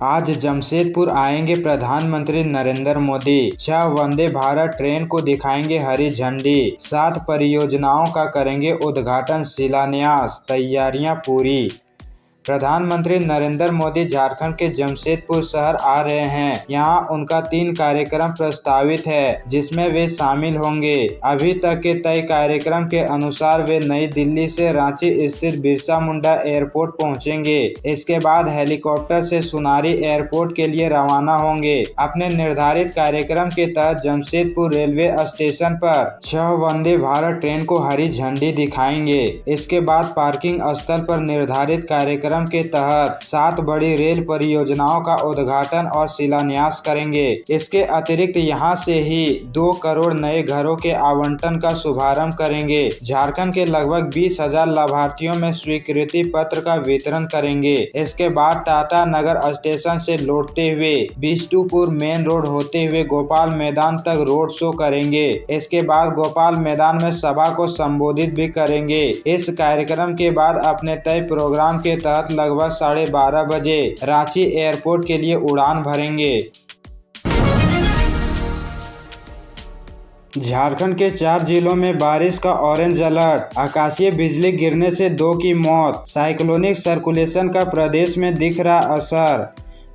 आज जमशेदपुर आएंगे प्रधानमंत्री नरेंद्र मोदी। 6 वंदे भारत ट्रेन को दिखाएंगे हरी झंडी। 7 परियोजनाओं का करेंगे उद्घाटन शिलान्यास। तैयारियां पूरी। प्रधानमंत्री नरेंद्र मोदी झारखंड के जमशेदपुर शहर आ रहे हैं। यहां उनका 3 कार्यक्रम प्रस्तावित है, जिसमें वे शामिल होंगे। अभी तक के तय कार्यक्रम के अनुसार वे नई दिल्ली से रांची स्थित बिरसा मुंडा एयरपोर्ट पहुंचेंगे। इसके बाद हेलीकॉप्टर से सुनारी एयरपोर्ट के लिए रवाना होंगे। अपने निर्धारित कार्यक्रम के तहत जमशेदपुर रेलवे स्टेशन पर 6 वंदे भारत ट्रेन को हरी झंडी दिखाएंगे। इसके बाद पार्किंग स्थल पर निर्धारित कार्यक्रम के तहत 7 बड़ी रेल परियोजनाओं का उद्घाटन और शिलान्यास करेंगे। इसके अतिरिक्त यहां से ही 2 करोड़ नए घरों के आवंटन का शुभारंभ करेंगे। झारखंड के लगभग 20,000 लाभार्थियों में स्वीकृति पत्र का वितरण करेंगे। इसके बाद टाटा नगर स्टेशन से लौटते हुए बिष्टुपुर मेन रोड होते हुए गोपाल मैदान तक रोड शो करेंगे। इसके बाद गोपाल मैदान में सभा को संबोधित भी करेंगे। इस कार्यक्रम के बाद अपने तय प्रोग्राम के तहत लगभग 12:30 बजे रांची एयरपोर्ट के लिए उड़ान भरेंगे। झारखंड के 4 जिलों में बारिश का ऑरेंज अलर्ट। आकाशीय बिजली गिरने से 2 की मौत। साइक्लोनिक सर्कुलेशन का प्रदेश में दिख रहा असर।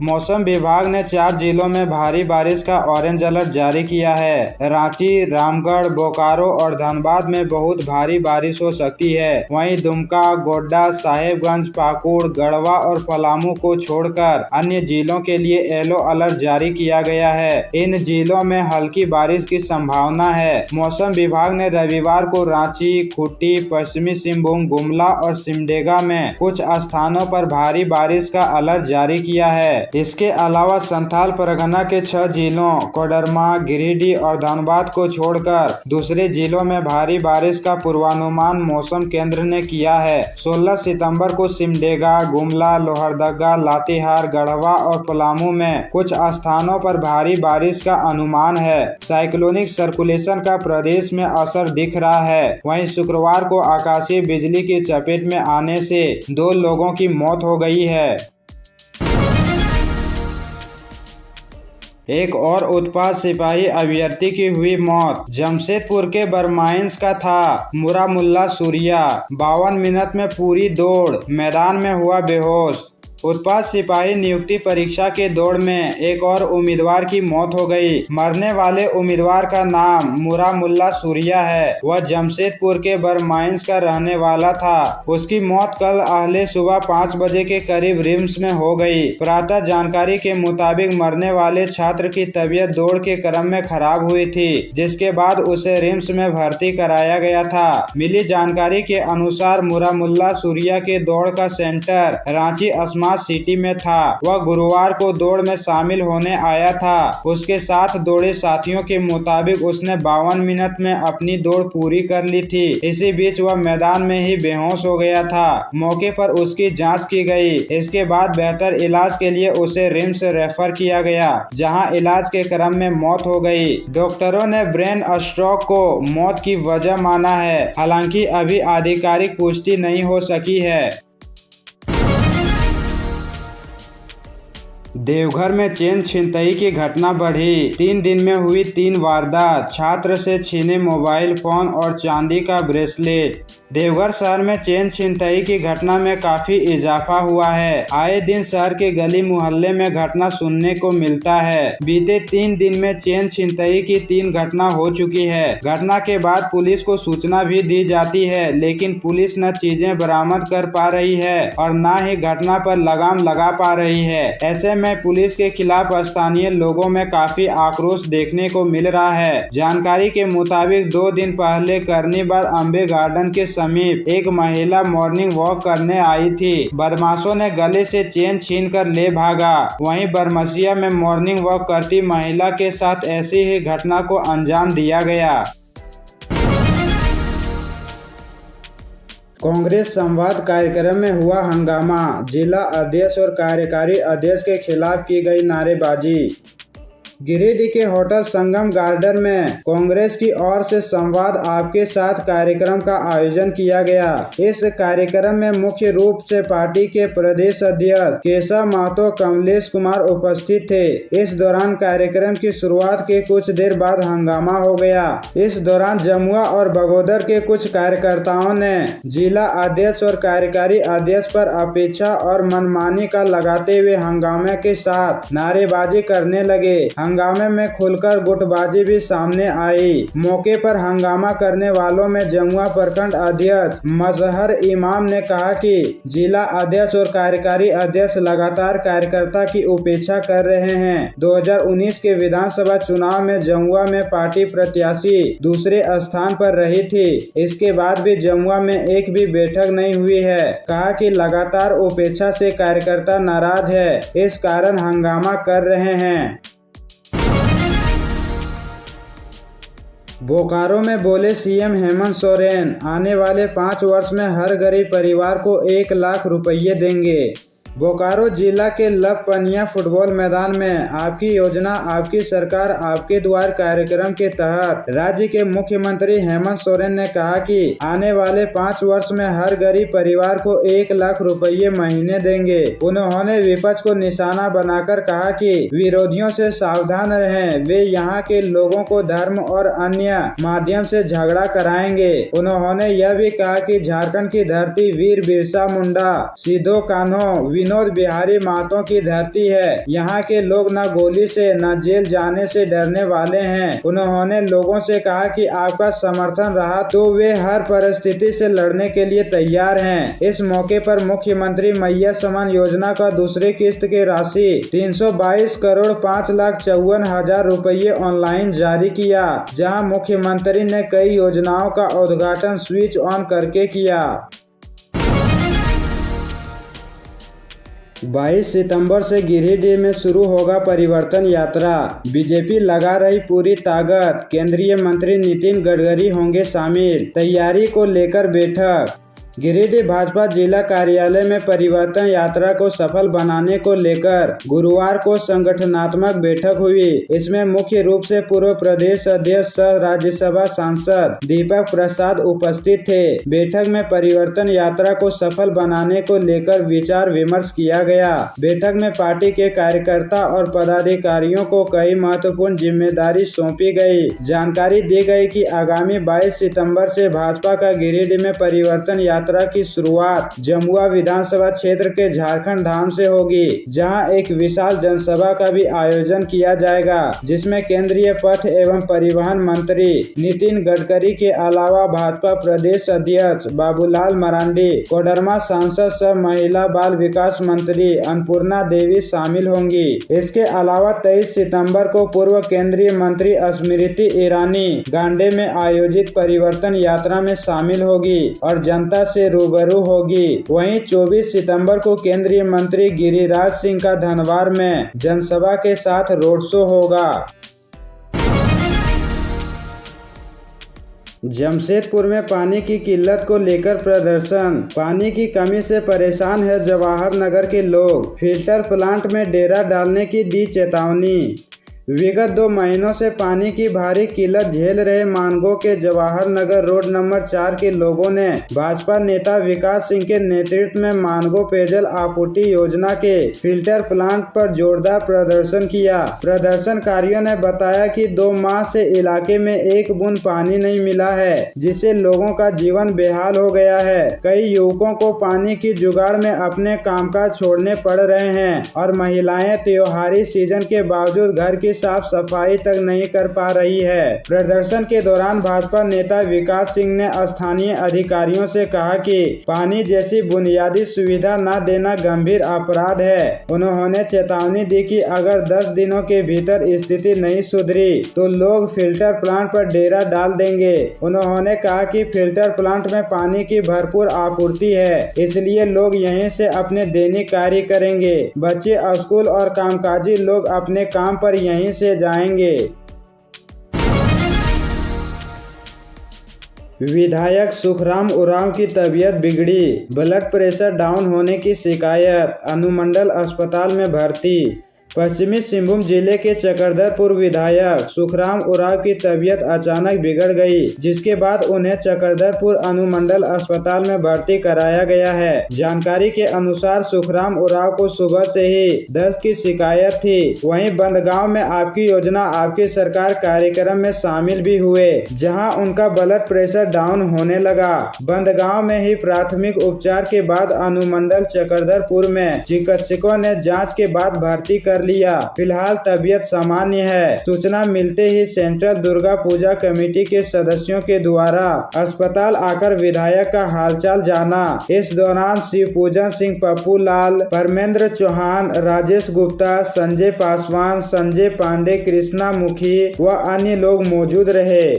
मौसम विभाग ने 4 जिलों में भारी बारिश का ऑरेंज अलर्ट जारी किया है। रांची, रामगढ़, बोकारो और धनबाद में बहुत भारी बारिश हो सकती है। वहीं दुमका, गोड्डा, साहेबगंज, पाकुड़, गढ़वा और पलामू को छोड़कर अन्य जिलों के लिए येलो अलर्ट जारी किया गया है। इन जिलों में हल्की बारिश की संभावना है। मौसम विभाग ने रविवार को रांची, खूंटी, पश्चिमी सिंहभूम, गुमला और सिमडेगा में कुछ स्थानों पर भारी बारिश का अलर्ट जारी किया है। इसके अलावा संथाल परगना के 6 जिलों कोडरमा, गिरिडीह और धनबाद को छोड़कर दूसरे जिलों में भारी बारिश का पूर्वानुमान मौसम केंद्र ने किया है। 16 सितंबर को सिमडेगा, गुमला, लोहरदगा, लातेहार, गढ़वा और पलामू में कुछ स्थानों पर भारी बारिश का अनुमान है। साइक्लोनिक सर्कुलेशन का प्रदेश में असर दिख रहा है। वहीं शुक्रवार को आकाशीय बिजली की चपेट में आने से 2 लोगों की मौत हो गई है। एक और उत्पाद सिपाही अभ्यर्थी की हुई मौत। जमशेदपुर के बरमाइंस का था मुरामुल्ला सूर्या। 52 मिनट में पूरी दौड़, मैदान में हुआ बेहोश। उत्पाद सिपाही नियुक्ति परीक्षा के दौड़ में एक और उम्मीदवार की मौत हो गई। मरने वाले उम्मीदवार का नाम मुरामुल्ला सूर्या है। वह जमशेदपुर के बरमाइंस का रहने वाला था। उसकी मौत कल अहले सुबह 5 बजे के करीब रिम्स में हो गई। प्रातः जानकारी के मुताबिक मरने वाले छात्र की तबीयत दौड़ के क्रम में खराब हुई थी, जिसके बाद उसे रिम्स में भर्ती कराया गया था। मिली जानकारी के अनुसार मुरामुल्ला सूर्या के दौड़ का सेंटर रांची स्मार्ट सिटी में था। वह गुरुवार को दौड़ में शामिल होने आया था। उसके साथ दौड़े साथियों के मुताबिक उसने 52 मिनट में अपनी दौड़ पूरी कर ली थी। इसी बीच वह मैदान में ही बेहोश हो गया था। मौके पर उसकी जांच की गई। इसके बाद बेहतर इलाज के लिए उसे रिम्स रेफर किया गया, जहां इलाज के क्रम में मौत हो गई। डॉक्टरों ने ब्रेन स्ट्रोक को मौत की वजह माना है। हालांकि अभी आधिकारिक पुष्टि नहीं हो सकी है। देवघर में चेन छिनतई की घटना बढ़ी। 3 दिन में हुई 3 वारदात। छात्र से छीने मोबाइल फोन और चांदी का ब्रेसलेट। देवघर शहर में चेन छिनतई की घटना में काफी इजाफा हुआ है। आए दिन शहर के गली मोहल्ले में घटना सुनने को मिलता है। बीते 3 दिन में चेन छिनतई की 3 घटना हो चुकी है। घटना के बाद पुलिस को सूचना भी दी जाती है, लेकिन पुलिस न चीजें बरामद कर पा रही है और न ही घटना पर लगाम लगा पा रही है। ऐसे में पुलिस के खिलाफ स्थानीय लोगों में काफी आक्रोश देखने को मिल रहा है। जानकारी के मुताबिक 2 दिन पहले करनीबाग अम्बे गार्डन के समीप एक महिला मॉर्निंग वॉक करने आई थी। बदमाशों ने गले से चेन छीनकर ले भागा। वहीं बरमसिया में मॉर्निंग वॉक करती महिला के साथ ऐसी ही घटना को अंजाम दिया गया। कांग्रेस संवाद कार्यक्रम में हुआ हंगामा। जिला अध्यक्ष और कार्यकारी अध्यक्ष के खिलाफ की गई नारेबाजी। गिरिडीह के होटल संगम गार्डन में कांग्रेस की ओर से संवाद आपके साथ कार्यक्रम का आयोजन किया गया। इस कार्यक्रम में मुख्य रूप से पार्टी के प्रदेश अध्यक्ष केशव महतो, कमलेश कुमार उपस्थित थे। इस दौरान कार्यक्रम की शुरुआत के कुछ देर बाद हंगामा हो गया। इस दौरान जमुआ और बगोदर के कुछ कार्यकर्ताओं ने जिला अध्यक्ष और कार्यकारी अध्यक्ष पर अपेक्षा और मनमानी का लगाते हुए हंगामे के साथ नारेबाजी करने लगे। हंगामे में खुलकर गुटबाजी भी सामने आई। मौके पर हंगामा करने वालों में जमुआ प्रखंड अध्यक्ष मजहर इमाम ने कहा कि जिला अध्यक्ष और कार्यकारी अध्यक्ष लगातार कार्यकर्ता की उपेक्षा कर रहे हैं। 2019 के विधानसभा चुनाव में जमुआ में पार्टी प्रत्याशी दूसरे स्थान पर रही थी। इसके बाद भी जमुआ में एक भी बैठक नहीं हुई है। कहा कि लगातार उपेक्षा से कार्यकर्ता नाराज है, इस कारण हंगामा कर रहे हैं। बोकारो में बोले सीएम हेमंत सोरेन, आने वाले 5 वर्ष में हर गरीब परिवार को 1 लाख रुपये देंगे। बोकारो जिला के लपनिया फुटबॉल मैदान में आपकी योजना आपकी सरकार आपके द्वार कार्यक्रम के तहत राज्य के मुख्यमंत्री हेमंत सोरेन ने कहा कि आने वाले 5 वर्ष में हर गरीब परिवार को 1 लाख रुपये महीने देंगे। उन्होंने विपक्ष को निशाना बनाकर कहा कि विरोधियों से सावधान रहें, वे यहाँ के लोगों को धर्म और अन्य माध्यम से झगड़ा कराएंगे। उन्होंने यह भी कहा कि झारखंड की धरती वीर बिरसा मुंडा, सिद्धो कान्हो, विनोद बिहारी महतो की धरती है। यहाँ के लोग न गोली से न जेल जाने से डरने वाले हैं। उन्होंने लोगों से कहा कि आपका समर्थन रहा तो वे हर परिस्थिति से लड़ने के लिए तैयार हैं। इस मौके पर मुख्यमंत्री मैया समान योजना का दूसरी किस्त की राशि 322 करोड़ 5,54,000 रुपये ऑनलाइन जारी किया, जहां मुख्यमंत्री ने कई योजनाओं का उद्घाटन स्विच ऑन करके किया। 22 सितंबर से गिरिडीह में शुरू होगा परिवर्तन यात्रा। बीजेपी लगा रही पूरी ताकत, केंद्रीय मंत्री नितिन गडकरी होंगे शामिल। तैयारी को लेकर बैठक। गिरिडीह भाजपा जिला कार्यालय में परिवर्तन यात्रा को सफल बनाने को लेकर गुरुवार को संगठनात्मक बैठक हुई। इसमें मुख्य रूप से पूर्व प्रदेश अध्यक्ष सह राज्यसभा सांसद दीपक प्रसाद उपस्थित थे। बैठक में परिवर्तन यात्रा को सफल बनाने को लेकर विचार विमर्श किया गया। बैठक में पार्टी के कार्यकर्ता और पदाधिकारियों को कई महत्वपूर्ण जिम्मेदारी सौंपी गई। जानकारी दी गई कि आगामी 22 सितंबर से भाजपा का गिरिडीह में परिवर्तन यात्रा की शुरुआत जमुआ विधानसभा क्षेत्र के झारखंड धाम से होगी, जहां एक विशाल जनसभा का भी आयोजन किया जाएगा, जिसमें केंद्रीय पथ एवं परिवहन मंत्री नितिन गडकरी के अलावा भाजपा प्रदेश अध्यक्ष बाबूलाल मरांडी, कोडरमा सांसद सह महिला बाल विकास मंत्री अन्नपूर्णा देवी शामिल होंगी। इसके अलावा 23 सितंबर को पूर्व केंद्रीय मंत्री स्मृति ईरानी गांडे में आयोजित परिवर्तन यात्रा में शामिल होगी और जनता से रूबरू होगी। वहीं 24 सितंबर को केंद्रीय मंत्री गिरिराज सिंह का धनवार में जनसभा के साथ रोड शो होगा। जमशेदपुर में पानी की किल्लत को लेकर प्रदर्शन। पानी की कमी से परेशान है जवाहर नगर के लोग, फिल्टर प्लांट में डेरा डालने की दी चेतावनी। विगत 2 महीनों से पानी की भारी किल्लत झेल रहे मानगो के जवाहर नगर रोड नंबर 4 के लोगों ने भाजपा नेता विकास सिंह के नेतृत्व में मानगो पेयजल आपूर्ति योजना के फिल्टर प्लांट पर जोरदार प्रदर्शन किया। प्रदर्शनकारियों ने बताया कि 2 माह से इलाके में एक बूंद पानी नहीं मिला है, जिससे लोगों का जीवन बेहाल हो गया है। कई युवकों को पानी की जुगाड़ में अपने कामकाज छोड़ने पड़ रहे हैं और महिलाएं त्योहारी सीजन के बावजूद घर की साफ सफाई तक नहीं कर पा रही है। प्रदर्शन के दौरान भाजपा नेता विकास सिंह ने स्थानीय अधिकारियों से कहा कि पानी जैसी बुनियादी सुविधा न देना गंभीर अपराध है। उन्होंने चेतावनी दी कि अगर 10 दिनों के भीतर स्थिति नहीं सुधरी तो लोग फिल्टर प्लांट पर डेरा डाल देंगे। उन्होंने कहा कि फिल्टर प्लांट में पानी की भरपूर आपूर्ति है, इसलिए लोग यहीं से अपने दैनिक कार्य करेंगे। बच्चे स्कूल और कामकाजी लोग अपने काम पर यहीं से जाएंगे। विधायक सुखराम उरांव की तबीयत बिगड़ी, ब्लड प्रेशर डाउन होने की शिकायत, अनुमंडल अस्पताल में भर्ती। पश्चिमी सिंहभूम जिले के चक्रधरपुर विधायक सुखराम उरांव की तबीयत अचानक बिगड़ गई, जिसके बाद उन्हें चक्रधरपुर अनुमंडल अस्पताल में भर्ती कराया गया है। जानकारी के अनुसार सुखराम उरांव को सुबह से ही दस्त की शिकायत थी। वहीं बंदगांव में आपकी योजना आपकी सरकार कार्यक्रम में शामिल भी हुए, जहां उनका ब्लड प्रेशर डाउन होने लगा। बंदगांव में ही प्राथमिक उपचार के बाद अनुमंडल चक्रधरपुर में चिकित्सकों ने जांच के बाद भर्ती कर लिया। फिलहाल तबीयत सामान्य है। सूचना मिलते ही सेंट्रल दुर्गा पूजा कमेटी के सदस्यों के द्वारा अस्पताल आकर विधायक का हालचाल जाना। इस दौरान शिवपूजन सिंह, पप्पू लाल, परमेंद्र चौहान, राजेश गुप्ता, संजय पासवान, संजय पांडे, कृष्णा मुखी व अन्य लोग मौजूद रहे।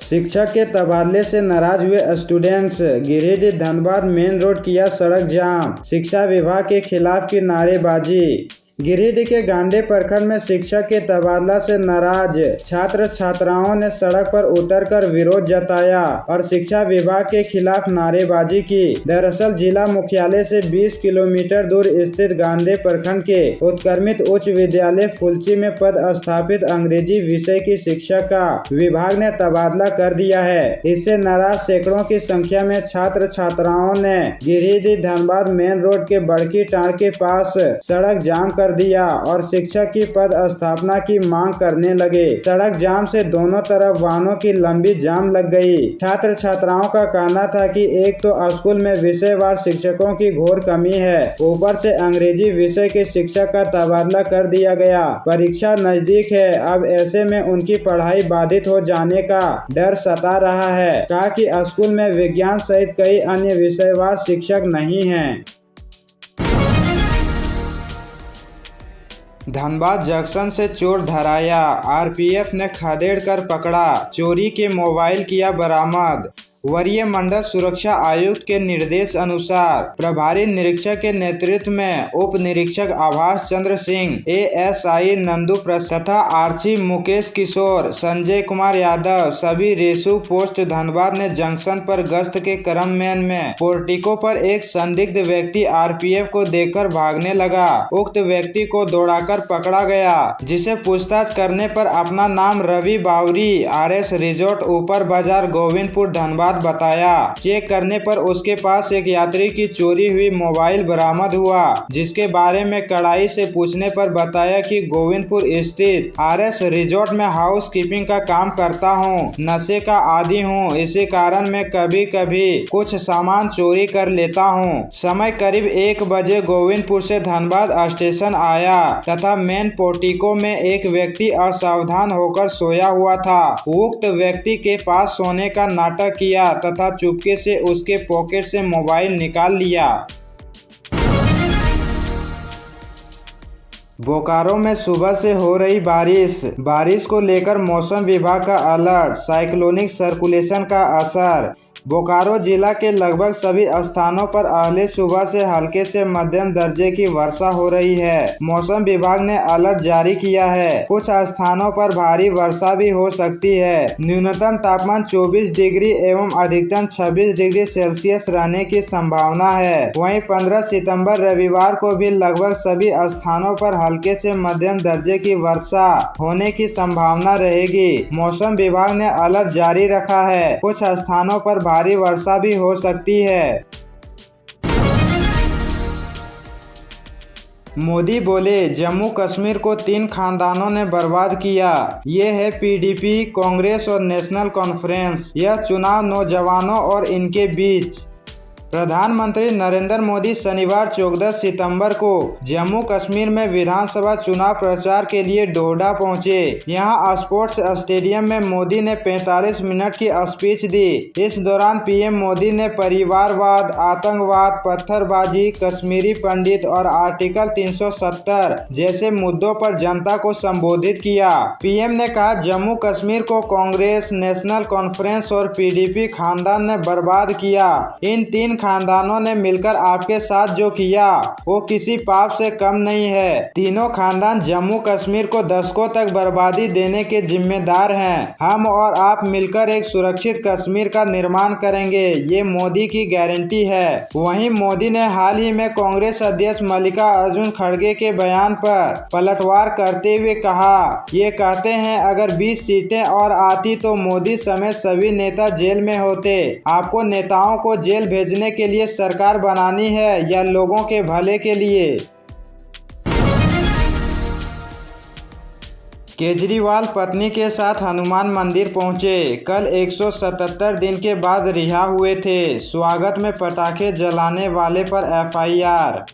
शिक्षक के तबादले से नाराज हुए students, Giridih Dhanbad main road किया सड़क जाम। शिक्षा विभाग के खिलाफ की नारेबाजी। गिरिडीह के गांडे प्रखंड में शिक्षक के तबादला से नाराज छात्र छात्राओं ने सड़क पर उतरकर विरोध जताया और शिक्षा विभाग के खिलाफ नारेबाजी की। दरअसल जिला मुख्यालय से 20 किलोमीटर दूर स्थित गांडे प्रखंड के उत्क्रमित उच्च विद्यालय फुलची में पद स्थापित अंग्रेजी विषय की शिक्षक का विभाग ने तबादला कर दिया है। इससे नाराज सैकड़ों की संख्या में छात्र छात्राओं ने गिरिडीह धनबाद मेन रोड के बड़की टांड़ के पास सड़क जाम कर दिया और शिक्षक की पद स्थापना की मांग करने लगे। सड़क जाम से दोनों तरफ वाहनों की लंबी जाम लग गई। छात्र छात्राओं का कहना था कि एक तो स्कूल में विषयवार शिक्षकों की घोर कमी है, ऊपर से अंग्रेजी विषय के शिक्षक का तबादला कर दिया गया। परीक्षा नजदीक है, अब ऐसे में उनकी पढ़ाई बाधित हो जाने का डर सता रहा है। कहा कि स्कूल में विज्ञान सहित कई अन्य विषयवार शिक्षक नहीं हैं। धनबाद जंक्शन से चोर धराया, आरपीएफ ने खदेड़ कर पकड़ा। चोरी के मोबाइल किया बरामद। वरीय मंडल सुरक्षा आयुक्त के निर्देश अनुसार प्रभारी निरीक्षक के नेतृत्व में उप निरीक्षक आभास चंद्र सिंह, एएसआई नंदू प्रसाद तथा आरक्षी मुकेश किशोर, संजय कुमार यादव सभी रेसू पोस्ट धनबाद ने जंक्शन पर गश्त के क्रम में पोर्टिको पर एक संदिग्ध व्यक्ति आरपीएफ को देखकर भागने लगा। उक्त व्यक्ति को दौड़ाकर पकड़ा गया, जिसे पूछताछ करने पर अपना नाम रवि बावरी, आरएस रिजॉर्ट ऊपर बाजार गोविंदपुर धनबाद बताया। चेक करने पर उसके पास एक यात्री की चोरी हुई मोबाइल बरामद हुआ, जिसके बारे में कड़ाई से पूछने पर बताया कि गोविंदपुर स्थित आरएस रिजॉर्ट में हाउस कीपिंग का काम करता हूं, नशे का आदी हूं, इसी कारण मैं कभी कभी कुछ सामान चोरी कर लेता हूं। समय करीब 1 बजे गोविंदपुर से धनबाद स्टेशन आया तथा मेन पोर्टिको में एक व्यक्ति असावधान होकर सोया हुआ था। उक्त व्यक्ति के पास सोने का नाटक किया तथा चुपके से उसके पॉकेट से मोबाइल निकाल लिया। बोकारो में सुबह से हो रही बारिश को लेकर मौसम विभाग का अलर्ट, साइक्लोनिक सर्कुलेशन का असर। बोकारो जिला के लगभग सभी स्थानों पर अगले सुबह से हल्के से मध्यम दर्जे की वर्षा हो रही है। मौसम विभाग ने अलर्ट जारी किया है। कुछ स्थानों पर भारी वर्षा भी हो सकती है। न्यूनतम तापमान 24 डिग्री एवं अधिकतम 26 डिग्री सेल्सियस रहने की संभावना है। वहीं 15 सितंबर रविवार को भी लगभग सभी स्थानों पर हल्के से मध्यम दर्जे की वर्षा होने की संभावना रहेगी। मौसम विभाग ने अलर्ट जारी रखा है। कुछ स्थानों पर भारी वर्षा भी हो सकती है। मोदी बोले, जम्मू कश्मीर को 3 खानदानों ने बर्बाद किया। ये है पीडीपी, कांग्रेस और नेशनल कॉन्फ्रेंस। यह चुनाव नौजवानों और इनके बीच। प्रधानमंत्री नरेंद्र मोदी शनिवार 14 सितंबर को जम्मू कश्मीर में विधानसभा चुनाव प्रचार के लिए डोडा पहुंचे। यहां स्पोर्ट्स स्टेडियम में मोदी ने 45 मिनट की स्पीच दी। इस दौरान पीएम मोदी ने परिवारवाद, आतंकवाद, पत्थरबाजी, कश्मीरी पंडित और आर्टिकल 370 जैसे मुद्दों पर जनता को संबोधित किया। पीएम ने कहा, जम्मू कश्मीर को कांग्रेस, नेशनल कॉन्फ्रेंस और पीडीपी खानदान ने बर्बाद किया। इन 3 जिन खानदानों ने मिलकर आपके साथ जो किया वो किसी पाप से कम नहीं है। तीनों खानदान जम्मू कश्मीर को दशकों तक बर्बादी देने के जिम्मेदार हैं। हम और आप मिलकर एक सुरक्षित कश्मीर का निर्माण करेंगे, ये मोदी की गारंटी है। वहीं मोदी ने हाल ही में कांग्रेस अध्यक्ष मल्लिकार्जुन खड़गे के बयान पर पलटवार करते हुए कहा, ये कहते हैं अगर 20 सीटें और आती तो मोदी समेत सभी नेता जेल में होते। आपको नेताओं को जेल भेजने के लिए सरकार बनानी है या लोगों के भले के लिए? केजरीवाल पत्नी के साथ हनुमान मंदिर पहुंचे। कल 177 दिन के बाद रिहा हुए थे। स्वागत में पटाखे जलाने वाले पर एफआईआर।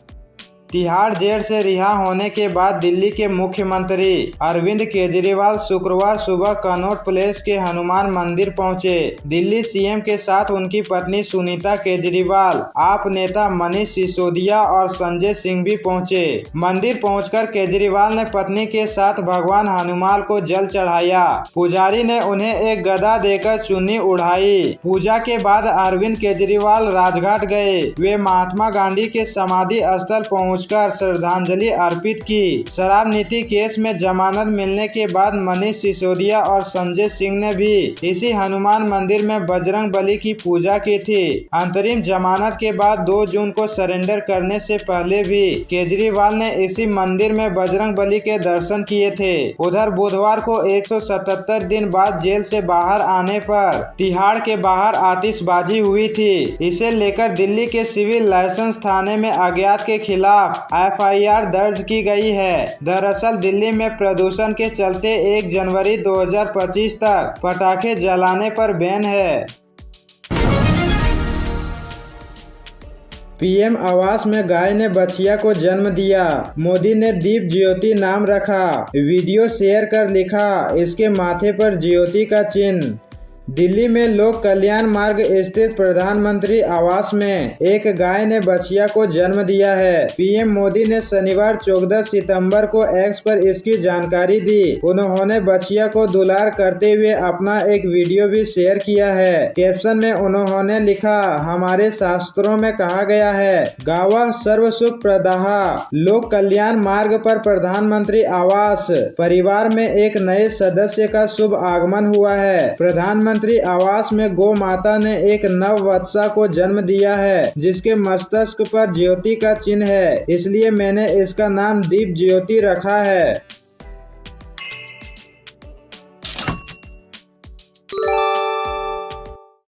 तिहाड़ जेल से रिहा होने के बाद दिल्ली के मुख्यमंत्री अरविंद केजरीवाल शुक्रवार सुबह कनॉट प्लेस के हनुमान मंदिर पहुंचे। दिल्ली सीएम के साथ उनकी पत्नी सुनीता केजरीवाल, आप नेता मनीष सिसोदिया और संजय सिंह भी पहुंचे। मंदिर पहुंचकर केजरीवाल ने पत्नी के साथ भगवान हनुमान को जल चढ़ाया। पुजारी ने उन्हें एक गदा देकर चुन्नी उड़ाई। पूजा के बाद अरविंद केजरीवाल राजघाट गए। वे महात्मा गांधी के समाधि स्थल पहुंचकर श्रद्धांजलि अर्पित की। शराब नीति केस में जमानत मिलने के बाद मनीष सिसोदिया और संजय सिंह ने भी इसी हनुमान मंदिर में बजरंग बली की पूजा की थी। अंतरिम जमानत के बाद 2 जून को सरेंडर करने से पहले भी केजरीवाल ने इसी मंदिर में बजरंग बली के दर्शन किए थे। उधर बुधवार को 177 दिन बाद जेल से बाहर आने पर तिहाड़ के बाहर आतिशबाजी हुई थी। इसे लेकर दिल्ली के सिविल लाइसेंस थाने में अज्ञात के खिलाफ एफआईआर दर्ज की गई है। दरअसल दिल्ली में प्रदूषण के चलते 1 जनवरी 2025 तक पटाखे जलाने पर बैन है। पीएम आवास में गाय ने बछिया को जन्म दिया। मोदी ने दीप ज्योति नाम रखा। वीडियो शेयर कर लिखा, इसके माथे पर ज्योति का चिन्ह। दिल्ली में लोक कल्याण मार्ग स्थित प्रधानमंत्री आवास में एक गाय ने बछिया को जन्म दिया है। पीएम मोदी ने शनिवार 14 सितंबर को एक्स पर इसकी जानकारी दी। उन्होंने बछिया को दुलार करते हुए अपना एक वीडियो भी शेयर किया है। कैप्शन में उन्होंने लिखा, हमारे शास्त्रों में कहा गया है, गावः सर्व सुख प्रदाः। लोक कल्याण मार्ग पर प्रधानमंत्री आवास परिवार में एक नए सदस्य का शुभ आगमन हुआ है। प्रधानमंत्री आवास में गौ माता ने एक नव वत्सा को जन्म दिया है, जिसके मस्तक पर ज्योति का चिन्ह है, इसलिए मैंने इसका नाम दीप ज्योति रखा है।